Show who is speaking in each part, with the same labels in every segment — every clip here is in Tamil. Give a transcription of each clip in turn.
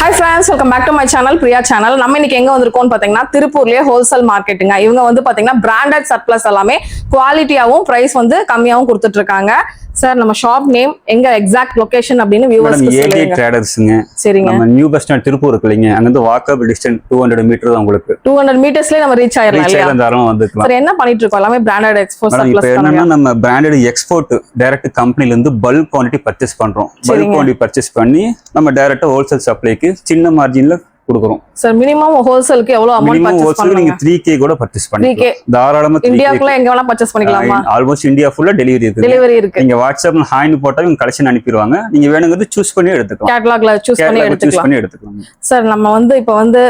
Speaker 1: Hi friends, welcome back to my channel, Priya channel. நம்ம இன்னைக்கு எங்க வந்திருக்கோம்னு பாத்தீங்கன்னா திருப்பூர்லயே ஹோல்சேல் மார்க்கெட்டுங்க. இவங்க வந்து பாத்தீங்கன்னா பிராண்டட் சர்ப்ளஸ் எல்லாமே குவாலிட்டியாவும் பிரைஸ் வந்து கம்மியாவும் கொடுத்துட்டு இருக்காங்க. சார் நம்ம ஷாப் நேம் எங்க எக்ஸாக்ட் லொகேஷன் அப்படின்னு வியூவர்ஸ்க்கு சொல்லுங்க.
Speaker 2: ட்ரேடர்ஸ்ங்க.
Speaker 1: சரிங்க.
Speaker 2: நம்ம நியூ பஸ் ஸ்டாண்ட் திருப்பூர் இருக்குங்க. அங்க இருந்து வாக்கபிள் டிஸ்டன்ஸ் 200 மீட்டர் தான் உங்களுக்கு. 200
Speaker 1: மீட்டர்ஸ்லயே நம்ம ரீச் ஆயிரலாம் இல்லையா?
Speaker 2: தாராளமா வந்துக்கலாம்.
Speaker 1: சார் என்ன பண்ணிட்டு இருக்கோம்? எல்லாமே பிராண்டட் எக்ஸ்போர்ட் சர்ப்ளஸ்
Speaker 2: இப்போ என்னன்னா நம்ம பிராண்டட் எக்ஸ்போர்ட் டைரக்ட் கம்பெனில இருந்து பல்க் குவாண்டிட்டி பர்ச்சேஸ் பண்றோம். பல்க் குவாண்டிட்டி பர்ச்சேஸ் பண்ணி நம்ம டைரக்ட்டா ஹோல்சேல் சப்ளைக்கு சின்ன மார்ஜின்ல கொடுக்குறோம்.
Speaker 1: சார் மினிமம் ஹோல்சேலுக்கு எவ்வளவு அமௌண்ட் பர்ச்சேஸ் பண்ணலாம்? நீங்க
Speaker 2: 3k கூட பர்ச்சேஸ் பண்ணிக்கலாம். தாராளமா
Speaker 1: இந்தியாக்குள்ள எங்க வேணா பர்ச்சேஸ் பண்ணிக்கலாமா?
Speaker 2: ஆல்மோஸ்ட் இந்தியா ஃபுல்லா டெலிவரி இருக்கு. நீங்க வாட்ஸ்அப்ல ஹாய்னு போட்டா இவங்க கலெக்ஷன் அனுப்பிடுவாங்க. நீங்க வேணுங்கிறது சூஸ் பண்ணி எடுத்துக்கலாம்.
Speaker 1: கேட்டலாக்ல சூஸ் பண்ணி எடுத்துக்கலாம். சார் நம்ம வந்து இப்போ வந்து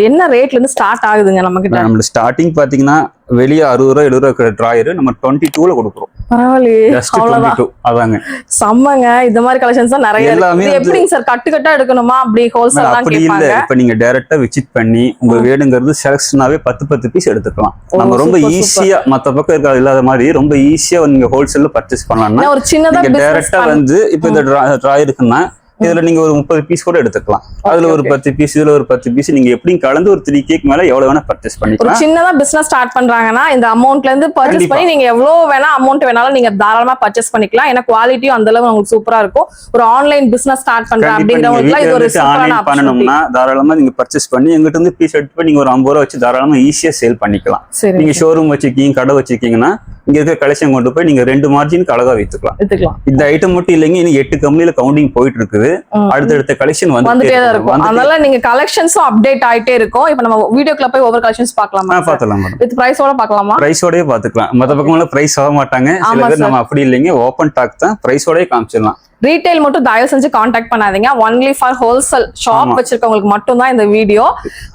Speaker 1: என்ன ரேட்ல இருந்து ஸ்டார்ட் ஆகுதுங்க நம்ம கிட்ட?
Speaker 2: நம்ம ஸ்டார்டிங் பாத்தீங்கன்னா வெளிய 60 ரூபாய் 70 ரூபாய் டிராயர் நம்ம 22ல கொடுக்குறோம்.
Speaker 1: பரவாயில்லையே,
Speaker 2: அவ்வளவுதான். அதாங்க
Speaker 1: செம்மங்க. இந்த மாதிரி கலெக்ஷன்ஸ் தான் நிறைய இருக்கு. எப்படிங்க சார் கட்டு கட்டா எடுக்கணுமா? அப்படி ஹோல்சேல் தான் கேட்பாங்க.
Speaker 2: இப்ப நீங்க டைரக்டா விசிட் பண்ணி உங்க வேணுங்கிறது செலக்ஷனாவே 10 பீஸ் எடுத்துக்கலாம். நம்ம ரொம்ப ஈஸியா மத்த பக்கம் இருக்காது இல்லாத மாதிரி ரொம்ப ஈஸியா நீங்க ஹோல்சேல்ல பர்ச்சேஸ் பண்ணலாம்னா
Speaker 1: ஒரு சின்னதா
Speaker 2: டைரக்டா வந்து இப்ப இந்த டிராயர் இருக்குன்னா இதுல நீங்க ஒரு 30 பீஸ் கூட எடுத்துக்கலாம். அதுல ஒரு 10 பீஸ் இதுல ஒரு 10 பீஸ் நீங்க எப்படியும் கலந்து ஒரு 3k மேல எவ்வளவு வேணா பர்ச்சேஸ் பண்ணிக்கலாம்.
Speaker 1: ஒரு சின்னதா பிசினஸ் ஸ்டார்ட் பண்றாங்கன்னா இந்த அமௌண்ட்ல இருந்து பர்ச்சேஸ் பண்ணி நீங்க எவ்வளவு வேணா அமௌண்ட் வேணாலும் நீங்க தாராளமா பர்ச்சேஸ் பண்ணிக்கலாம். ஏன்னா குவாலிட்டியும் அந்த அளவு உங்களுக்கு சூப்பரா இருக்கும். ஒரு ஆன்லைன் பிசினஸ் ஸ்டார்ட் பண்றேன் அப்படிங்கறவங்களுக்கு இது ஒரு சூப்பரான ஆப்ஷன்.
Speaker 2: பண்ணனும்னா தாராளமா நீங்க பர்ச்சேஸ் பண்ணி எங்கிட்ட இருந்து பீஸ் எடுத்து போய் நீங்க ஒரு 50 ரூபாய் வச்சு தாராளமா ஈஸியா சேல் பண்ணிக்கலாம். நீங்க ஷோரூம் வச்சிருக்கீங்க, கடை வச்சிருக்கீங்கன்னா இங்க இருக்க கலெக்ஷன் கொண்டு போய் நீங்க 2 மார்ஜினுக்கு அழகா வைத்துக்கலாம். இந்த ஐட்டம் மட்டும் இல்லைங்க, இன்னும் 8 கம்பெனில கவுண்டிங் போயிட்டு இருக்குது. அடுத்தடுத்த கலெக்ஷன் வந்துட்டே தான் இருக்கும்.
Speaker 1: அதனால நீங்க கலெக்ஷன்ஸும் அப்டேட் ஆயிட்டே இருக்கும். இப்போ நம்ம வீடியோக்குள்ள போய் ஒவ்வொரு கலெக்ஷன்ஸ் பார்க்கலாமா?
Speaker 2: பார்க்கலாம்.
Speaker 1: வித் பிரைஸோட பார்க்கலாமா?
Speaker 2: பிரைஸோடயே பார்த்துக்கலாம். மத்த பக்கம்ல பிரைஸ் ஆக மாட்டாங்க. சில பேர் நம்ம அப்படி இல்லைங்க, ஓபன் டாக் தான், பிரைஸோடயே காமிச்சிடலாம்.
Speaker 1: ரீட்டைல் மட்டும் தயவு செஞ்சு கான்டாக்ட் பண்ணாதீங்க. ஒன்லி ஃபார் ஹோல்சேல் ஷாப் வச்சிருக்கவங்களுக்கு மட்டும் தான் இந்த வீடியோ.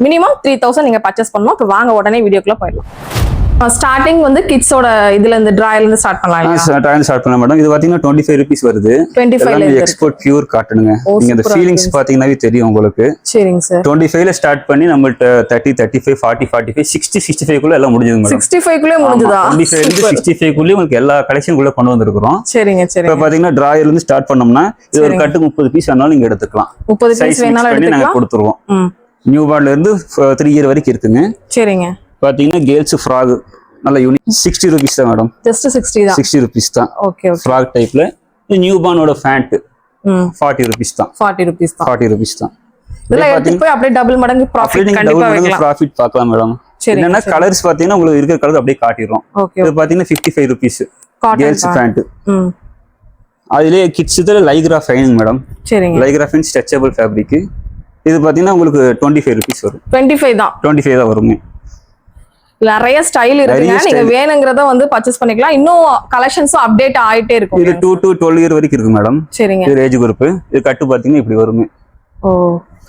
Speaker 1: மினிமம் 3000 நீங்க பர்ச்சேஸ் பண்ணணும். இப்போ வாங்க உடனே வீடியோக்குள்ள போயிடலாம். ஸ்டார்டிங் வந்து கிட்ஸோட இதுல இருந்து டிராயர்ல இருந்து ஸ்டார்ட் பண்ணலாம்.
Speaker 2: ஸ்டார்ட் பண்ணலாம் மேடம். இது பாத்தீங்கன்னா 25 ரூபீஸ் வருது.
Speaker 1: 25
Speaker 2: எக்ஸ்போர்ட் பியூர் காட்டனுங்க. நீங்க அந்த ஃபீலிங்ஸ் பாத்தீங்கன்னாவே தெரியும் உங்களுக்கு.
Speaker 1: சரிங்க சார்.
Speaker 2: 25ல ஸ்டார்ட் பண்ணி நம்மள்ட்ட 30, 35, 40, 45, 60, 65 குள்ள எல்லாம் முடிஞ்சது மேடம்.
Speaker 1: 65 குள்ள முடிஞ்சதா?
Speaker 2: 25 இருந்து 65 குள்ள உங்களுக்கு எல்லா கலெக்ஷன் குள்ள கொண்டு வந்திருக்கோம்.
Speaker 1: சரிங்க சரி.
Speaker 2: இப்போ பாத்தீங்கன்னா டிராயர்ல இருந்து ஸ்டார்ட் பண்ணோம்னா இது ஒரு கட்டு 30 பீஸ் வேணாலும் நீங்க எடுத்துக்கலாம்.
Speaker 1: 30 பீஸ் வேணாலும் எடுத்துக்கலாம்.
Speaker 2: நாங்க கொடுத்துருவோம். நியூ பார்ன்ல இருந்து 3 இயர் வரைக்கும் இருக்குங்க.
Speaker 1: சரிங்க.
Speaker 2: பாத்தீங்கன்னா கேர்ள்ஸ் ஃப்ராக் நல்ல யூனிக் 60 ரூபீஸ் தான் மேடம்.
Speaker 1: ஜஸ்ட் 60 தான்.
Speaker 2: 60 ரூபீஸ் தான்.
Speaker 1: Okay okay.
Speaker 2: ஃப்ராக் டைப்ல நியூ பார்னோட ஃபேண்ட் 40 ரூபீஸ் தான். 40 ரூபீஸ் தான். 40 ரூபீஸ் தான்.
Speaker 1: இதெல்லாம் எடுத்து போய் அப்படியே டபுள் மடங்கு ப்ராஃபிட் கண்டிப்பா வைக்கலாம்.
Speaker 2: ப்ராஃபிட் பார்க்கலாம் மேடம். என்னன்னா கலர்ஸ் பாத்தீங்கன்னா உங்களுக்கு இருக்கிற கலர் அப்படியே காட்டிடுறோம். இது பாத்தீங்கன்னா 55 ரூபீஸ் கேர்ள்ஸ் ஃபேண்ட். அதுலயே கிட்ஸ் இதுல லைக்ராஃப் ஃபைனிங் மேடம்.
Speaker 1: சரிங்க.
Speaker 2: லைக்ராஃப் ஃபைன் ஸ்ட்ரெச்சபிள் ஃபேப்ரிக். இது பாத்தீங்கன்னா உங்களுக்கு 25 ரூபீஸ் வரும்.
Speaker 1: 25 தான்.
Speaker 2: 25 தான் வருங்க.
Speaker 1: நிறைய ஸ்டைல் இருக்குங்க. நீங்க வேணுங்கறத வந்து பர்ச்சேஸ் பண்ணிக்கலாம். இன்னும் கலெக்ஷன்ஸும் அப்டேட் ஆயிட்டே இருக்கும்.
Speaker 2: இது 2 to 12 இயர் வரைக்கும் இருக்கு மேடம்.
Speaker 1: சரிங்க.
Speaker 2: இது ஏஜ் குரூப். இது கட்டு பாத்தீங்கன்னா இப்படி வருங்க.
Speaker 1: ஓ.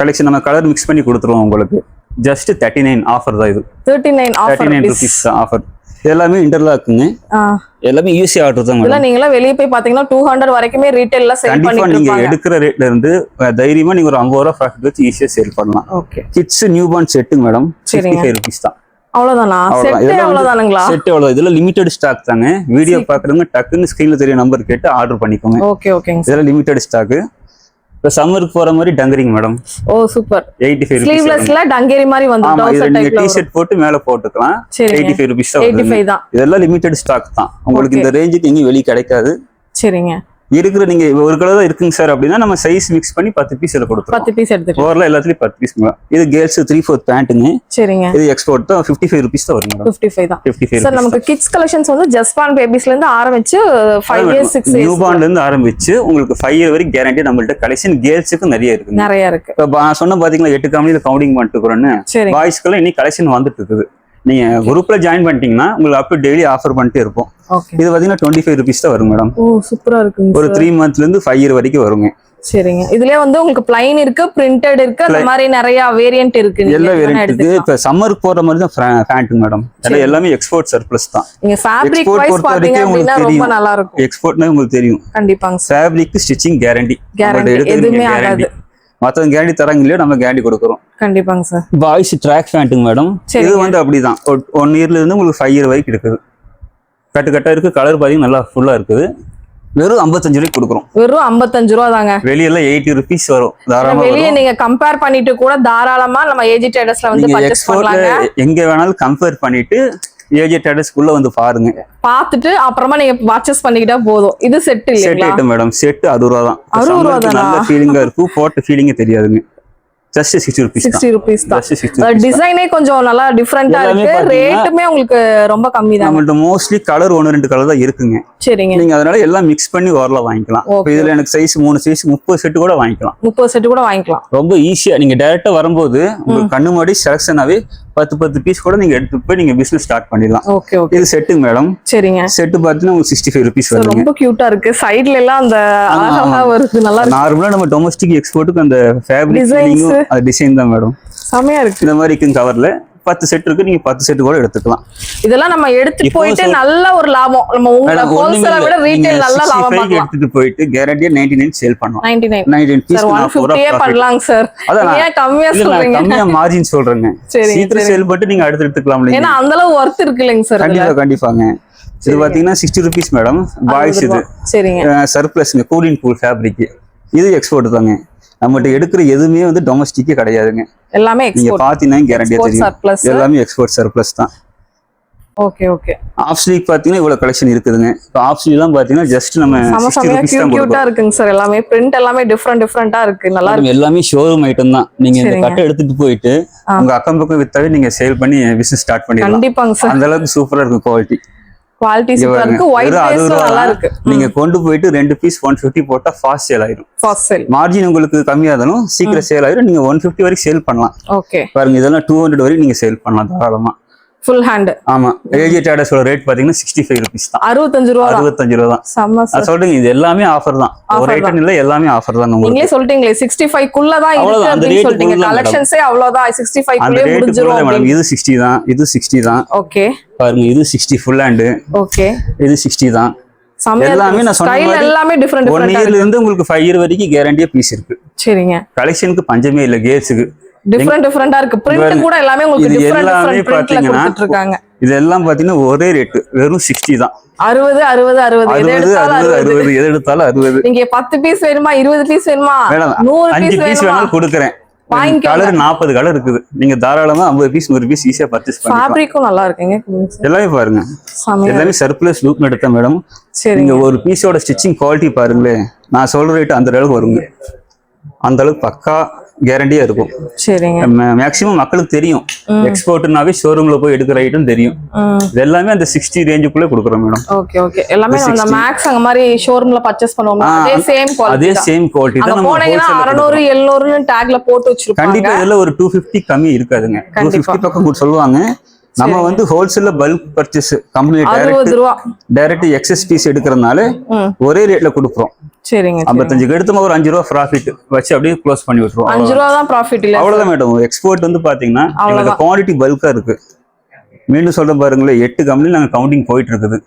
Speaker 2: கலெக்ஷன் நம்ம கலர் மிக்ஸ் பண்ணி கொடுத்துருவோம் உங்களுக்கு. ஜஸ்ட் 39 ஆஃபர் தான் இது.
Speaker 1: 39 ஆஃபர்.
Speaker 2: 39 ரூபீஸ் தான் ஆஃபர். எல்லாமே இன்டர்லாக்குங்க. எல்லாமே ஈஸி ஆர்டர் தான் மேடம்.
Speaker 1: இல்ல நீங்க வெளிய போய் பாத்தீங்கன்னா 200 வரைக்குமே ரீட்டைல்ல சேல் பண்ணிட்டு இருப்பாங்க.
Speaker 2: நீங்க எடுக்கிற ரேட்ல இருந்து தைரியமா நீங்க ஒரு 50 ரூபாய் ப்ராஃபிட் வச்சு ஈஸியா சேல் பண்ணலாம்.
Speaker 1: Okay.
Speaker 2: Kids new born set madam 55 rupees தான்.
Speaker 1: அவ்வளவுதானா? செட் அவ்வளவுதானுங்களா?
Speaker 2: செட் அவ்வளவு. இதெல்லாம் லிமிட்டட் ஸ்டாக் தாங்க. வீடியோ பாக்குறவங்க டக்குன்னு ஸ்கிரீன்ல தெரிய நம்பர் கேட்டு ஆர்டர் பண்ணிக்கோங்க.
Speaker 1: ஓகே ஓகேங்க.
Speaker 2: இதெல்லாம் லிமிட்டட் ஸ்டாக். இப்ப சம்மருக்கு போற மாதிரி டங்கரிங் மேடம்.
Speaker 1: ஓ சூப்பர்.
Speaker 2: 85 ரூபீஸ்.
Speaker 1: ஸ்லீவ்லெஸ்ல டங்கரி மாதிரி வந்து டவுசர் டைப்ல
Speaker 2: டி-ஷர்ட் போட்டு மேல போட்டுக்கலாம். 85 ரூபீஸ் தான்.
Speaker 1: 85 தான்.
Speaker 2: இதெல்லாம் லிமிட்டட் ஸ்டாக் தான். உங்களுக்கு இந்த ரேஞ்சுக்கு எங்கேயும் வெளிய கிடைக்காது.
Speaker 1: சரிங்க.
Speaker 2: இருக்கிற நீங்க ஒரு கலர் தான் இருக்குங்க சார் அப்படின்னா நம்ம சைஸ் மிக்ஸ் பண்ணி 10 பீஸ் எல்லாம் கொடுத்துருவோம்.
Speaker 1: 10 பீஸ் எடுத்துக்கலாம்.
Speaker 2: ஓவர்ல எல்லாத்துலயும் 10 பீஸ். இது கேர்ள்ஸ் 3/4 பேண்ட்டுங்க.
Speaker 1: சரிங்க.
Speaker 2: இது எக்ஸ்போர்ட் தான். 55 ரூபீஸ் தான் வரும் மேடம்.
Speaker 1: 55 தான்.
Speaker 2: 55.
Speaker 1: சார் நமக்கு கிட்ஸ் கலெக்ஷன்ஸ் வந்து ஜஸ்பான் பேபிஸ்ல இருந்து ஆரம்பிச்சு 5 இயர்ஸ் 6 இயர்ஸ்
Speaker 2: நியூ பார்ன்ல இருந்து ஆரம்பிச்சு உங்களுக்கு 5 இயர் வரைக்கும் கேரண்டி நம்மள்ட்ட கலெக்ஷன் கேர்ள்ஸ்க்கு நிறைய இருக்கு.
Speaker 1: நிறைய இருக்கு.
Speaker 2: இப்ப சொன்ன பாத்தீங்களா 8 கம்பெனில கவுண்டிங் பண்ணிட்டு இருக்கோம்னு. பாய்ஸ்க்குலாம் இன்னைக்கு கலெக்ஷன் வந்துட்டு இருக்குது. நீங்க குரூப்ல ஜாயின் பண்ணிட்டீங்கன்னா உங்களுக்கு அப் டு டெய்லி ஆஃபர் பண்ணிட்டே இருப்போம். இது பாத்தீங்கன்னா 25 ரூபீஸ் தான் வரும் மேடம்.
Speaker 1: ஓ சூப்பரா இருக்கு.
Speaker 2: ஒரு 3 மந்த்ல இருந்து 5 இயர் வரைக்கும் வருங்க.
Speaker 1: சரிங்க. இதுலயே வந்து உங்களுக்கு பிளைன் இருக்கு, பிரிண்டட் இருக்கு, அந்த மாதிரி நிறைய வேரியன்ட் இருக்கு.
Speaker 2: எல்லா வேரியன்ட் இருக்கு. இப்ப சம்மருக்கு போற மாதிரி தான் ஃபேண்ட் மேடம். எல்லாமே எக்ஸ்போர்ட் சர்ப்ளஸ் தான்.
Speaker 1: நீங்க ஃபேப்ரிக் வைஸ் பாத்தீங்க அப்படினா ரொம்ப நல்லா இருக்கும்.
Speaker 2: எக்ஸ்போர்ட்னா உங்களுக்கு தெரியும்.
Speaker 1: கண்டிப்பாங்க.
Speaker 2: Fabric stitching guarantee.
Speaker 1: எதுமே ஆகாது.
Speaker 2: மத்தவங்க கேரண்டி தராங்க இல்லையோ நம்ம கேரண்டி கொடுக்குறோம்.
Speaker 1: கண்டிப்பாங்க சார்.
Speaker 2: பாய்ஸ் ட்ராக் ஃபேண்ட்டுங்க மேடம். இது வந்து அப்படிதான் 1 இயர்ல இருந்து உங்களுக்கு 5 இயர் வரைக்கும் இருக்குது. கட்டு கட்டா இருக்கு. கலர் பாத்தீங்கன்னா நல்லா ஃபுல்லா இருக்குது. வெறும் 55 ரூபாய்க்கு கொடுக்குறோம்.
Speaker 1: வெறும் 55 ரூபா தாங்க.
Speaker 2: வெளியெல்லாம் 80 rupees வரும். தாராளமா
Speaker 1: வெளியே நீங்க கம்பேர் பண்ணிட்டு கூட தாராளமா நம்ம ஏஜி ட்ரேடர்ஸ்ல வந்து பர்ச்சேஸ் பண்ணலாங்க.
Speaker 2: எங்க வேணாலும் கம்பேர் பண்ணிட்டு ஏஜி ட்ரேடர்ஸ்க்குள்ள வந்து பாருங்க.
Speaker 1: பார்த்துட்டு அப்புறமா நீங்க பர்ச்சேஸ் பண்ணிக்கிட்டா போதும். இது செட் இல்லைங்களா?
Speaker 2: Set madam. செட் 60 ரூபா தான்.
Speaker 1: 60 ரூபா தான்.
Speaker 2: நல்ல ஃபீலிங்கா இருக்கும். போட்ட ஃபீலிங்கே தெரியாதுங்க. Just 60 rupees.
Speaker 1: 60 rupees தான். டிசைனே கொஞ்சம் நல்லா டிஃபரெண்டா இருக்கு. ரேட்டுமே உங்களுக்கு ரொம்ப கம்மி தான்.
Speaker 2: நம்மள்ட்ட மோஸ்ட்லி கலர் 1-2 கலர் தான் இருக்குங்க.
Speaker 1: சரிங்க.
Speaker 2: நீங்க அதனால எல்லாம் மிக்ஸ் பண்ணி ஓரல வாங்கிக்கலாம். இப்போ இதுல எனக்கு சைஸ் 3 சைஸ் 30 செட் கூட வாங்கிக்கலாம்.
Speaker 1: 30 செட் கூட வாங்கிக்கலாம்.
Speaker 2: ரொம்ப ஈஸியா நீங்க டைரக்டா வரும்போது உங்களுக்கு கண்ணு முன்னாடி செலக்ஷனாவே 10 பீஸ் கூட நீங்க எடுத்து போய் நீங்க பிசினஸ் ஸ்டார்ட் பண்ணிடலாம்.
Speaker 1: Okay okay.
Speaker 2: இது செட்டுங்க மேடம்.
Speaker 1: சரிங்க.
Speaker 2: செட் பாத்தீங்கன்னா உங்களுக்கு 65 rupees வருது.
Speaker 1: ரொம்ப கியூட்டா இருக்கு. சைடுல எல்லாம் அந்த அழகா வருது. நல்லா இருக்கு.
Speaker 2: நார்மலா நம்ம டொமஸ்டிக் எக்ஸ்போர்ட்டுக்கு அந்த ஃபேப்ரிக் ஃபீலிங் அது டிசைன் தான் மேடம்.
Speaker 1: செமையா இருக்கு.
Speaker 2: இந்த மாதிரி கவர்ல 10 செட் இருக்கு. நீங்க 10 செட் கூட எடுத்துக்கலாம்.
Speaker 1: இதெல்லாம் நம்ம எடுத்து போயிட்டு நல்ல ஒரு லாபம். நம்ம உங்க ஹோல்சேலை விட ரீட்டைல் நல்ல லாபம் பார்க்கலாம். எடுத்துட்டு
Speaker 2: போயிட்டு கேரண்டியா 99 சேல் பண்ணலாம்.
Speaker 1: 99 பீஸ் 150 பண்ணலாங்க சார். ஏன் கம்மியா சொல்றீங்க?
Speaker 2: கம்மியா மார்ஜின் சொல்றேங்க. சீக்கிரம் சேல் பண்ணிட்டு நீங்க அடுத்து எடுத்துக்கலாம்.
Speaker 1: ஏன்னா அந்த அளவு வொர்த் இருக்கு இல்லைங்க சார்?
Speaker 2: கண்டிப்பாங்க. இது பாத்தீங்கன்னா 60 rupees மேடம். பாய்ஸ் இது. சரிங்க. சர்ப்ளஸ்ங்க. Cooling pool fabric. இது எக்ஸ்போர்ட் தாங்க. நம்மகிட்ட எடுக்கிற எதுவுமே வந்து டொமஸ்டிக்கே கிடையாதுங்க.
Speaker 1: எல்லாமே எக்ஸ்போர்ட்.
Speaker 2: நீங்க பாத்தீங்கன்னா கேரண்டியா தெரியும். எல்லாமே எக்ஸ்போர்ட் சர்ப்ளஸ் தான்.
Speaker 1: Okay okay.
Speaker 2: ஆஃப் ஸ்லீவ் பாத்தீங்கன்னா இவ்வளவு கலெக்ஷன் இருக்குதுங்க. இப்போ ஆஃப் ஸ்லீவ் எல்லாம் பாத்தீங்கன்னா ஜஸ்ட் நம்ம 60 rupees தான்
Speaker 1: கியூட்டா இருக்குங்க சார். எல்லாமே பிரிண்ட் எல்லாமே டிஃபரெண்டா இருக்கு. நல்லா இருக்கு.
Speaker 2: எல்லாமே ஷோரூம் ஐட்டம் தான். நீங்க இந்த கட்டை எடுத்துட்டு போயிட்டு உங்க அக்கம் பக்கம் வித்தாவே நீங்க சேல் பண்ணி பிசினஸ் ஸ்டார்ட் பண்ணிடலாம்.
Speaker 1: கண்டிப்பாங்க சார்.
Speaker 2: அந்த அளவுக்கு சூப்பரா இருக்கும் குவாலிட்டி.
Speaker 1: குவாலிட்டி சூப்பரா இருக்கு. ஒயிட் பேஸ்ல நல்லா இருக்கு.
Speaker 2: நீங்க கொண்டு போயிட்டு 2 பீஸ் 150 போட்டா ஃபாஸ்ட் சேல் ஆயிடும்.
Speaker 1: Fast sale.
Speaker 2: மார்ஜின் உங்களுக்கு கம்மியா இருந்தாலும் சீக்கிரம் சேல் ஆயிடும். நீங்க 150 வரைக்கும் சேல் பண்ணலாம்.
Speaker 1: ஓகே.
Speaker 2: பாருங்க இதெல்லாம் 200 வரைக்கும் நீங்க சேல் பண்ணலாம் தாராளமா.
Speaker 1: Full hand.
Speaker 2: ஆமா. ஏஜி ட்ரேடர்ஸோட ரேட் பாத்தீங்கன்னா 65 rupees தான்.
Speaker 1: 65 ரூபா.
Speaker 2: 65 ரூபா தான்.
Speaker 1: சம சார்.
Speaker 2: சொல்றீங்க இது எல்லாமே ஆஃபர் தான். ஒரு ஐட்டம் இல்ல எல்லாமே ஆஃபர் தான் உங்களுக்கு.
Speaker 1: நீங்களே சொல்லிட்டீங்களே 65 குள்ள தான் இருக்கு அப்படி சொல்றீங்க. கலெக்ஷன்ஸே அவ்வளவுதான் 65 குள்ளே முடிஞ்சிரும்.
Speaker 2: மேடம் இது 60 தான். இது 60 தான்.
Speaker 1: ஓகே.
Speaker 2: பாருங்க இது 60 ஃபுல் ஹேண்ட். ஓகே. இது 60 தான். எல்லாமே நான் சொன்ன மாதிரி எல்லாமே டிஃபரெண்ட் 1 இயர்ல இருந்து உங்களுக்கு 5 இயர் வரைக்கும் கேரண்டியா பீஸ் இருக்கு. சரிங்க. கலெக்ஷனுக்கு பஞ்சமே இல்ல. கேர்ள்ஸ்க்கு
Speaker 1: டிஃபரெண்டா இருக்கு. பிரிண்ட் கூட எல்லாமே உங்களுக்கு டிஃபரெண்ட் பிரிண்ட்ல கொடுத்துட்டு இருக்காங்க.
Speaker 2: இதெல்லாம் பாத்தீங்கன்னா ஒரே ரேட் வெறும் 60 தான்.
Speaker 1: 60 60 60
Speaker 2: எது எடுத்தாலும் 60.
Speaker 1: நீங்க 10 பீஸ் வேணுமா 20 பீஸ் வேணுமா 100
Speaker 2: பீஸ் வேணாலும் கொடுக்குறேன். கலர் 40 கலர் இருக்குது. நீங்க தாராளமா 50 பீஸ் 100 பீஸ் ஈஸியா பர்ச்சேஸ் பண்ணலாம்.
Speaker 1: ஃபேப்ரிக்கும் நல்லா இருக்குங்க.
Speaker 2: எல்லாமே பாருங்க. எல்லாமே சர்ப்ளஸ் லூப் எடுத்தேன் மேடம். நீங்க ஒரு பீஸோட ஸ்டிச்சிங் குவாலிட்டி பாருங்களேன். நான் சொல்ற ரேட் அந்த அளவுக்கு வருங்க. அந்த அளவுக்கு பக்கா கேரண்டியா இருக்கும். சரிங்க. மேக்ஸிமம் மக்களுக்கு தெரியும் எக்ஸ்போர்ட்னாவே ஷோரூம்ல போய் எடுக்கிற ஐட்டம் தெரியும். இது எல்லாமே அந்த 60 ரேஞ்சுக்குள்ள கொடுக்குறோம் மேடம். Okay okay. எல்லாமே நம்ம மேக்ஸ் அந்த மாதிரி ஷோரூம்ல பர்ச்சேஸ் பண்ணுவோம். அதே சேம் குவாலிட்டி தான். நம்ம போனீங்கன்னா 600 700 ன்னு டாக்ல போட்டு வச்சிருப்பாங்க. கண்டிப்பா இதெல்லாம் ஒரு 250 கம்மி இருக்காதுங்க. 250 பக்கம் கூட சொல்லுவாங்க. நம்ம வந்து ஹோல்சேல்ல bulk purchase company direct excess piece எடுக்கிறதுனால ஒரே ரேட்ல கொடுக்குறோம். சரிங்க. 55 எடுத்து ஒரு 5 ரூபா ப்ராஃபிட் வச்சு அப்படியே க்ளோஸ் பண்ணி விட்டுருவோம். 5 ரூபா தான் ப்ராஃபிட் இல்ல. அவ்வளவுதான் மேடம். எக்ஸ்போர்ட் வந்து பாத்தீங்கன்னா எங்களோட குவாண்டிட்டி பல்கா இருக்கு. மீண்டும் சொல்ற பாருங்களேன் 8 கம்பெனி நாங்க கவுண்டிங் போயிட்டு இருக்குது.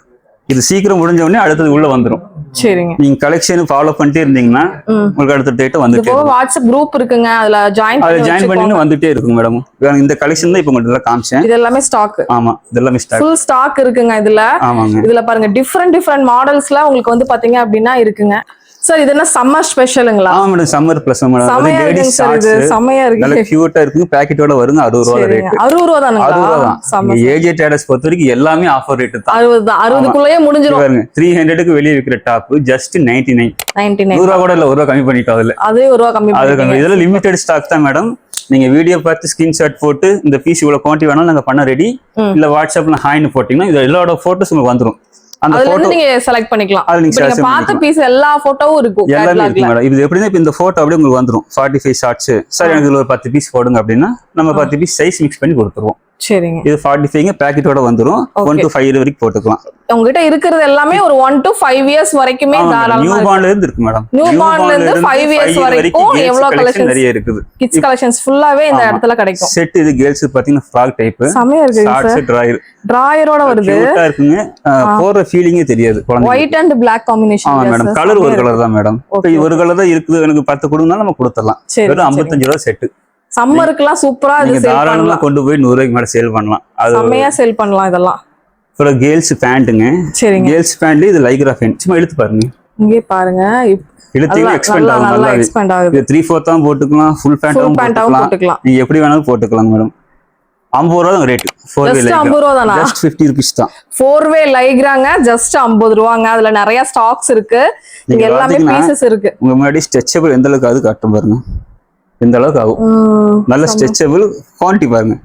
Speaker 2: இது சீக்கிரம் முடிஞ்ச உடனே அடுத்தது உள்ள வந்துரும். சரிங்க. நீங்க கலெக்ஷன் ஃபாலோ பண்ணிட்டே இருந்தீங்கன்னா உங்களுக்கு அடுத்த டேட் வந்துட்டே இருக்கும். வாட்ஸ்அப் குரூப் இருக்குங்க. அதுல ஜாயின் பண்ணி வந்துட்டே இருக்கும் மேடம். இந்த கலெக்ஷன் தான் இப்ப உங்களுக்கு காமிச்சேன். இது எல்லாமே ஸ்டாக். ஆமா இதெல்லாம் ஸ்டாக். ஃபுல் ஸ்டாக் இருக்குங்க இதுல. ஆமாங்க. இதுல பாருங்க டிஃபரெண்ட் மாடல்ஸ்ல உங்களுக்கு வந்து பாத்தீங்க அப்படின்னா இருக்குங்க. சார் இது என்ன சம்மர் ஸ்பெஷலுங்களா? ஆமா madam. Summer plus madam. Ladies shorts செமையா இருக்கு. நல்ல கியூட்டா இருக்கு. பாக்கெட்டோட வருங்க. 60 ரூபாய் ரேட். 60 ரூபாய் தானங்க. 60 ரூபாய் தான். ஏஜி ட்ரேடர்ஸ் பொறுத்த வரைக்கும் எல்லாமே ஆஃபர் ரேட் தான். 60 தான். 60 குள்ளேயே முடிஞ்சிரும். பாருங்க 300க்கு வெளிய விக்கிற டாப் ஜஸ்ட் 99. 100 ரூபாய் கூட இல்ல. 1 ரூபாய் கம்மி பண்ணிட்டோம் அதுல. அதே 1 ரூபாய் கம்மி பண்ணிட்டோம். இதெல்லாம் லிமிடெட் ஸ்டாக் தான் மேடம். நீங்க வீடியோ பார்த்து ஸ்கிரீன்ஷாட் போட்டு இந்த பீஸ் இவ்வளவு குவாண்டிட்டி வேணாலும் நாங்க பண்ண ரெடி. இல்ல வாட்ஸ்அப்ல ஹாய்னு போட்டீங்கன்னா இது எல்லாரோட போட்டோஸ் உங்களுக்கு வந்துரும். அந்த போட்டோ நீங்க செலக்ட் பண்ணிக்கலாம். நீங்க பார்த்த பீஸ் எல்லா போட்டோவும் இருக்கும். எல்லாமே இருக்கு மேடம். இது எப்படின்னா இப்ப இந்த போட்டோ அப்படியே உங்களுக்கு வந்துரும். 45 ஷார்ட்ஸ். சார் எனக்கு இதுல ஒரு 10 பீஸ் போடுங்க அப்படின்னா நம்ம 10 பீஸ் சைஸ் மிக்ஸ் பண்ணி கொடுத்துருவோம். சரிங்க. இது 45 பாக்கெட்டோட வந்துரும். 1 to 5 இயர் வரைக்கும் போட்டுக்கலாம். உங்ககிட்ட இருக்கிறது எல்லாமே ஒரு 1 to 5 இயர்ஸ் வரைக்குமே தாராளமா நியூ பார்ன்ல இருந்து இருக்கு மேடம். நியூ பார்ன்ல இருந்து 5 இயர்ஸ் வரைக்கும் எவ்வளவு கலெக்ஷன்ஸ் நிறைய இருக்குது. கிட்ஸ் கலெக்ஷன்ஸ் ஃபுல்லாவே இந்த இடத்துல கிடைக்கும். செட் இது கேர்ள்ஸ் பாத்தீங்கன்னா ஃப்ராக் டைப். செமையா இருக்கு சார். ஷார்ட்ஸ் டிராயரோட வருது. கியூட்டா இருக்குங்க. போற ஃபீலிங்கே தெரியாது. White and Black combination. ஆமா மேடம். கலர் ஒரு கலர் தான் மேடம். ஒரு கலர் தான் இருக்குது. எனக்கு 10 கொடுங்கனா நம்ம கொடுத்துறலாம். வெறும் 55 ரூபாய் செட். சம்மருக்குலாம் சூப்பரா இது சேல் பண்ணலாம். கொண்டு போய் 100 ரூபாய்க்கு மேல சேல் பண்ணலாம். அது செமையா சேல் பண்ணலாம் இதெல்லாம். அப்புறம் கேர்ள்ஸ் பேண்ட்ங்க. சரிங்க. கேர்ள்ஸ் பேண்ட் இது லைக்ரா பேண்ட். சும்மா எடுத்து பாருங்க.
Speaker 1: இங்கே பாருங்க
Speaker 2: இழுத்தீங்கன்னா எக்ஸ்பெண்ட் ஆகும்
Speaker 1: நல்லா எக்ஸ்பெண்ட் ஆகுது.
Speaker 2: இது 3/4 தான் போட்டுக்கலாம், ஃபுல் பேண்டாவும் போட்டுக்கலாம், நீங்க எப்படி வேணாலும் போட்டுக்கலாம் மேடம். 50 ரூபா தான் ரேட். 4-way லைக்ரா
Speaker 1: 50 ரூபா தானா?
Speaker 2: ஜஸ்ட் 50 ரூபீஸ் தான்.
Speaker 1: 4-way லைக்ராங்க ஜஸ்ட் 50 ரூபாங்க. அதுல நிறைய ஸ்டாக்ஸ் இருக்கு, இங்க எல்லாமே பீசஸ் இருக்கு.
Speaker 2: உங்க முன்னாடி ஸ்ட்ரெச்சபிள் எந்த அளவுக்கு அது காட்டும் பாருங்க, எந்த அளவுக்கு ஆகும். நல்ல ஸ்ட்ரெச்சபிள் குவாலிட்டி பாருங்க,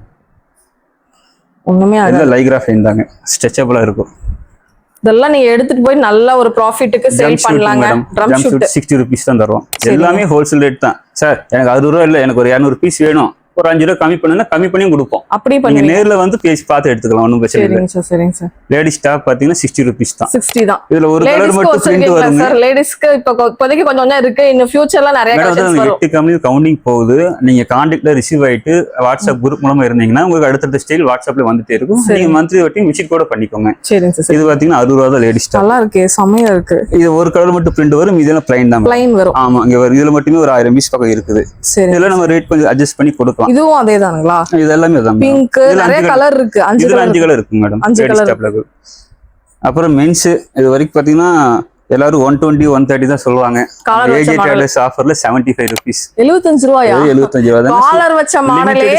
Speaker 1: ஒண்ணுமே
Speaker 2: எல்லாம் லைக்ரா ஃபைன் தாங்க, ஸ்ட்ரெச்சபிளா இருக்கும்.
Speaker 1: இதெல்லாம் நீங்க எடுத்துட்டு போய் நல்ல ஒரு ப்ராஃபிட்டுக்கு சேல் பண்ணலாங்க. ட்ரம் ஷூட்
Speaker 2: 60 ரூபீஸ் தான் தரோம். எல்லாமே ஹோல்சேல் ரேட் தான் சார். எனக்கு 60 ரூபா இல்ல, எனக்கு ஒரு 200 பீஸ் வேணும், ஒரு 5 ரூபா கம்மி பண்ணுங்க, கம்மி பண்ணியும் கொடுப்போம்.
Speaker 1: அப்படி
Speaker 2: நீங்க நேர்ல வந்து பேசி பார்த்து எடுத்துக்கலாம், ஒண்ணும் பிரச்சனை இல்ல.
Speaker 1: சரிங்க சார், சரிங்க சார்.
Speaker 2: லேடிஸ் டாப் பாத்தீங்கன்னா 60 ரூபீஸ் தான்.
Speaker 1: 60 தான்.
Speaker 2: இதுல ஒரு கலர் மட்டும் பிரிண்ட் வருங்க
Speaker 1: சார். லேடிஸ்க்கு இப்போதைக்கு கொஞ்சம் கொஞ்சம் இருக்கு, இன்னும் ஃபியூச்சர்ல நிறைய கலெக்ஷன்ஸ் வரும்.
Speaker 2: 8 கம்பெனி கவுண்டிங் போகுது. நீங்க கான்டாக்ட்ல ரிசீவ் ஆயிட்டு வாட்ஸ்அப் குரூப் மூலமா இருந்தீங்கன்னா உங்களுக்கு அடுத்த ஸ்டைல் வாட்ஸ்அப்ல வந்துட்டே இருக்கும். நீங்க மந்த்லி வட்டி விசிட் கூட பண்ணிக்கோங்க.
Speaker 1: சரிங்க சார்.
Speaker 2: இது பாத்தீங்கன்னா 60 ரூபா தான் லேடிஸ் டாப்.
Speaker 1: நல்லா இருக்கு, செமையா இருக்கு.
Speaker 2: இது ஒரு கலர் மட்டும் பிரிண்ட் வரும், இதெல்லாம் பிளைன் தான்.
Speaker 1: பிளைன் வரும்.
Speaker 2: ஆமா, இங்க இதுல மட்டுமே ஒரு 1000 பீஸ் பக்கம் இருக்குது.
Speaker 1: சரி,
Speaker 2: இதெல்லாம் நம்ம ரேட் கொஞ்சம் அட்ஜஸ்ட் பண்ணி கொடுக்கலாம்.
Speaker 1: இதுவும் அதேதானுங்களா?
Speaker 2: இது எல்லாமே தான்.
Speaker 1: பிங்க் நிறைய கலர் இருக்கு, 5 கலர்
Speaker 2: இருக்கு மேடம்.
Speaker 1: 5 கலர்.
Speaker 2: அப்புறம் மென்ஸ் இது வரைக்கும் பாத்தீங்கன்னா எல்லாரும் 120 130 தான் சொல்லுவாங்க. ஏஜே டேலஸ் ஆஃபர்ல 75 ரூபீஸ். 75
Speaker 1: ரூபாயா?
Speaker 2: 75 ரூபாய் தான்.
Speaker 1: காலர் வச்ச மாடலே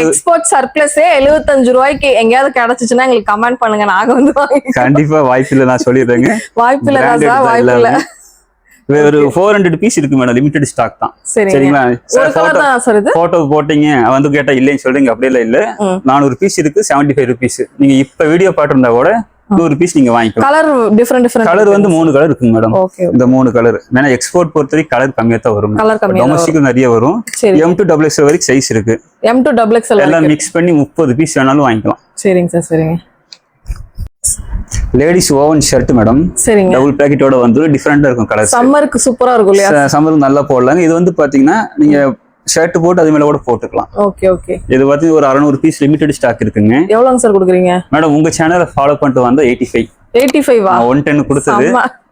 Speaker 1: எக்ஸ்போர்ட் சர்ப்ளஸே 75 ரூபாய்க்கு எங்கயாவது கிடைச்சுச்சுன்னா எங்களுக்கு கமெண்ட் பண்ணுங்க, நாங்க வந்து
Speaker 2: கண்டிப்பா. வாய்ப்பில்லை, நான் சொல்லிடுறேங்க.
Speaker 1: வாய்ப்பில்லை ராஜா, வாய்ப்பில்லை.
Speaker 2: ஒரு 400 பீஸ் இருக்கு மேடம், லிமிடெட் ஸ்டாக் தான். சரிங்களா? போட்டோ போட்டீங்க வந்து கேட்டா இல்லைன்னு சொல்றீங்க, அப்படியே இல்ல. 400 பீஸ் இருக்கு, 75 ரூபீஸ். நீங்க இப்ப வீடியோ பாத்துருந்தா கூட 100 பீஸ் நீங்க வாங்கிக்கலாம்.
Speaker 1: கலர் டிஃபரெண்ட்
Speaker 2: கலர் வந்து 3 கலர் இருக்குங்க மேடம். இந்த 3 கலர் வேணா எக்ஸ்போர்ட் பொறுத்தவரைக்கும் கலர் கம்மியா தான் வரும். டொமஸ்டிக் நிறைய வரும். M2XL வரைக்கும் சைஸ் இருக்கு.
Speaker 1: M2XL
Speaker 2: எல்லாம் மிக்ஸ் பண்ணி 30 பீஸ் வேணாலும் வாங்கிக்கலாம்.
Speaker 1: சரிங்க சார், சரிங்க.
Speaker 2: லேடிஸ் ஓவன் ஷர்ட் மேடம்,
Speaker 1: சரிங்க.
Speaker 2: டபுள் பாக்கெட்டோட வந்து டிஃபரெண்டா இருக்கும் கலர்.
Speaker 1: சம்மருக்கு சூப்பரா இருக்கும் இல்லையா?
Speaker 2: சம்மருக்கு நல்லா போடலாங்க. இது வந்து பாத்தீங்கன்னா நீங்க ஷர்ட் போட்டு அது மேல கூட போட்டுக்கலாம்.
Speaker 1: Okay, okay.
Speaker 2: இது பாத்தீங்கன்னா ஒரு 600 பீஸ் லிமிடெட் ஸ்டாக் இருக்குங்க.
Speaker 1: எவ்வளவுங்க சார் கொடுக்குறீங்க
Speaker 2: மேடம்? உங்க சேனலை ஃபாலோ பண்ணிட்டு வந்தா 85
Speaker 1: வா?
Speaker 2: 110 கொடுத்தது.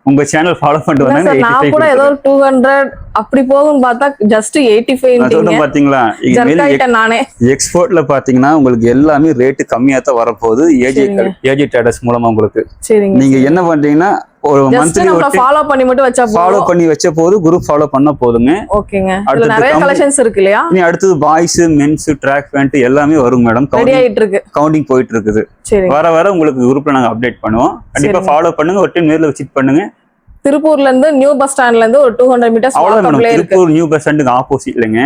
Speaker 2: உங்க சேனல் ஃபாலோ பண்ணிட்டு வந்தாங்க 85.
Speaker 1: கூட ஏதோ 200 அப்படி போகும் பார்த்தா ஜஸ்ட் 85
Speaker 2: பாத்தீங்களா?
Speaker 1: நானே
Speaker 2: எக்ஸ்போர்ட்ல பாத்தீங்கன்னா உங்களுக்கு எல்லாமே ரேட் கம்மியா தான் வரப்போகுது. ஏஜே ட்ரேடர்ஸ் மூலமா உங்களுக்கு. நீங்க என்ன பண்றீங்கன்னா ஒரு மந்த்லி
Speaker 1: ஃபாலோ பண்ணி மட்டும் வச்சா போதும்.
Speaker 2: ஃபாலோ பண்ணி வச்ச போது குரூப் ஃபாலோ பண்ண போதுங்க.
Speaker 1: ஓகேங்க. இதுல நிறைய கலெக்ஷன்ஸ் இருக்கு இல்லையா?
Speaker 2: நீ அடுத்து பாய்ஸ் மென்ஸ் ட்ராக் பேண்ட் எல்லாமே வரும் மேடம்.
Speaker 1: ரெடி ஆயிட்டு இருக்கு,
Speaker 2: கவுண்டிங் போயிட்டு இருக்குது. வர வர உங்களுக்கு குரூப்ல நாங்க அப்டேட் பண்ணுவோம். கண்டிப்பா ஃபாலோ பண்ணுங்க, ஒரு டைம் நேர்ல விசிட் பண்ணுங்க. திருப்பூர்ல இருந்து நியூ பஸ் ஸ்டாண்ட்ல இருந்து ஒரு 200 மீட்டர்ஸ் வாக்கபிளே இருக்கு. திருப்பூர் நியூ பஸ் ஸ்டாண்டுக்கு ஆப்போசிட்லங்க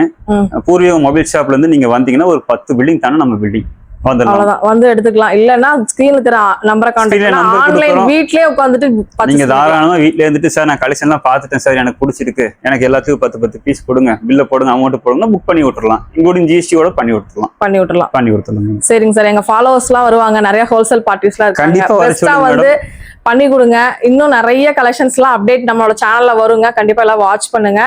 Speaker 2: பூர்வீக மொபைல் ஷாப்ல இருந்து நீங்க வந்தீங்கன்னா ஒரு 10 பில்டிங் தானே நம்ம பில்டிங். அவ்வளவுதான், வந்து எடுத்துக்கலாம். இல்லன்னா ஸ்கிரீன்ல தெரிய நம்பரை கான்டாக்ட் பண்ணலாம். ஆன்லைன் வீட்லயே உட்கார்ந்துட்டு நீங்க தாராளமா வீட்ல இருந்துட்டு சார் நான் கலெக்ஷன் எல்லாம் பாத்துட்டேன் சார், எனக்கு பிடிச்சிருக்கு, எனக்கு எல்லாத்துக்கும் 10 பீஸ் கொடுங்க, பில்ல போடுங்க, அமௌண்ட் போடுங்க, புக் பண்ணி விட்டுறலாம். இங்கூட ஜிஎஸ்டியோட பண்ணி விட்டுறலாம். சரிங்க சார். எங்க ஃபாலோவர்ஸ் எல்லாம் வருவாங்க, நிறைய ஹோல்சேல் பார்ட்டிஸ்லாம் இருக்காங்க. கண்டிப்பா வந்து பண்ணி கொடுங்க. இன்னும் நிறைய கலெக்ஷன்ஸ் எல்லாம் அப்டேட் நம்மளோட சேனல்ல வருங்க. கண்டிப்பா எல்லாம் வாட்ச் பண்ணுங்க.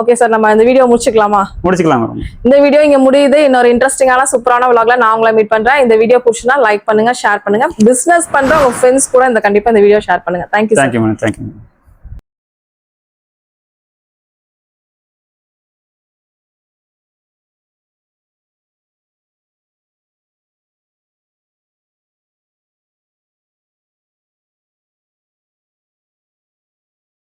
Speaker 2: ஓகே சார், நம்ம இந்த வீடியோ முடிச்சுக்கலாம் மேடம். இந்த வீடியோ இங்க முடியுது. இன்னொரு இன்ட்ரெஸ்டிங்கான சூப்பரான vlogல நான் உங்களை மீட் பண்றேன். இந்த வீடியோ பிடிச்சினா லைக் பண்ணுங்க, ஷேர் பண்ணுங்க. பிசினஸ் பண்ற உங்க ஃப்ரெண்ட்ஸ் கூட கண்டிப்பா இந்த வீடியோ ஷேர் பண்ணுங்க. தேங்க்யூ.